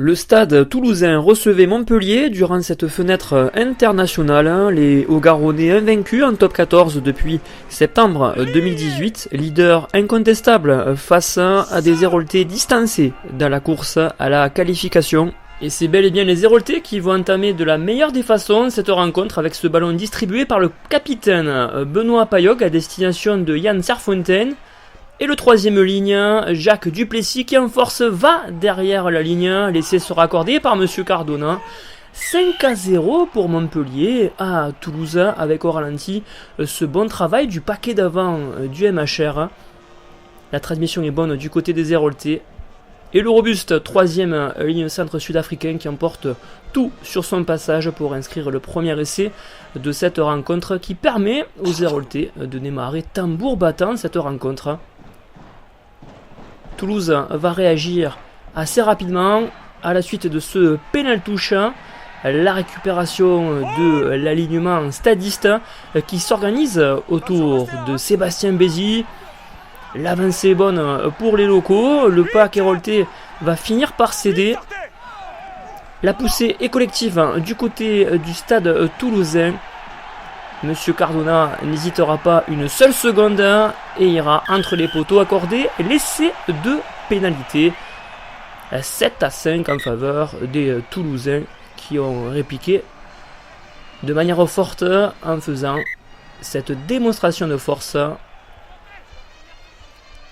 Le stade toulousain recevait Montpellier durant cette fenêtre internationale. Les Hauts-Garonnais invaincus en top 14 depuis septembre 2018, leader incontestable face à des Héroltais distancés dans la course à la qualification. Et c'est bel et bien les Héroltais qui vont entamer de la meilleure des façons cette rencontre avec ce ballon distribué par le capitaine Benoît Payog à destination de Yann Serfontaine. Et le troisième ligne, Jacques Duplessis qui en force va derrière la ligne, l'essai sera accordé par Monsieur Cardona. 5-0 pour Montpellier à Toulouse avec au ralenti ce bon travail du paquet d'avant du MHR. La transmission est bonne du côté des Héroltais. Et le robuste troisième ligne centre sud-africain qui emporte tout sur son passage pour inscrire le premier essai de cette rencontre qui permet aux Héroltais de démarrer tambour battant cette rencontre. Toulouse va réagir assez rapidement à la suite de ce pénal touche, la récupération de l'alignement stadiste qui s'organise autour de Sébastien Bézi. L'avancée est bonne pour les locaux, le pack héroltais va finir par céder. La poussée est collective du côté du stade toulousain. Monsieur Cardona n'hésitera pas une seule seconde et ira entre les poteaux accorder l'essai de pénalité. 7-5 en faveur des Toulousains qui ont répliqué de manière forte en faisant cette démonstration de force.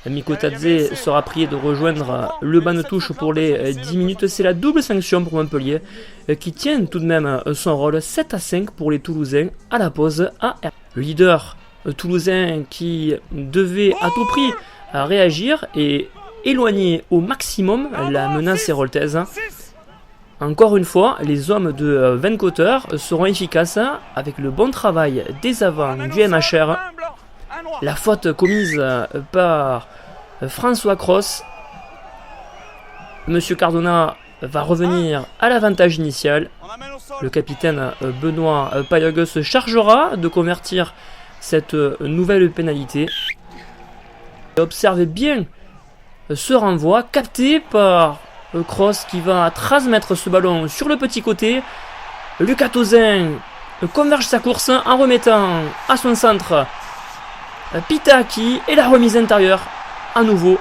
Mikotadze sera prié de rejoindre le banc de touche pour les 10 minutes. C'est la double sanction pour Montpellier qui tient tout de même son rôle. 7-5 pour les Toulousains à la pause AR. Le leader toulousain qui devait à tout prix réagir et éloigner au maximum la menace héroltaise. Encore une fois, les hommes de Vencoteur seront efficaces avec le bon travail des avants du MHR. La faute commise par François Cross. Monsieur Cardona va revenir à l'avantage initial. Le capitaine Benoît Payog se chargera de convertir cette nouvelle pénalité. Observez bien ce renvoi capté par Cross qui va transmettre ce ballon sur le petit côté. Lucas Tauzin converge sa course en remettant à son centre Pitaki et la remise intérieure à nouveau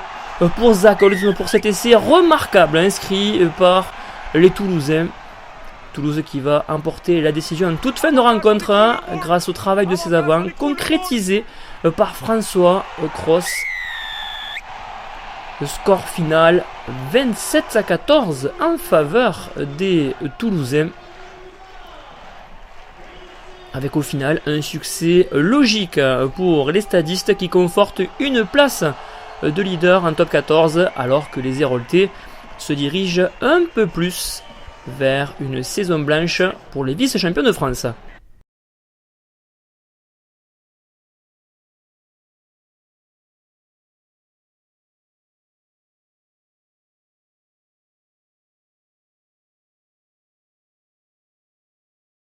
pour Zach Holmes pour cet essai remarquable inscrit par les Toulousains. Toulouse qui va emporter la décision en toute fin de rencontre grâce au travail de ses avants concrétisé par François Cross. Le score final 27-14 en faveur des Toulousains. Avec au final un succès logique pour les stadistes qui confortent une place de leader en top 14 alors que les Héroltais se dirigent un peu plus vers une saison blanche pour les vice-champions de France.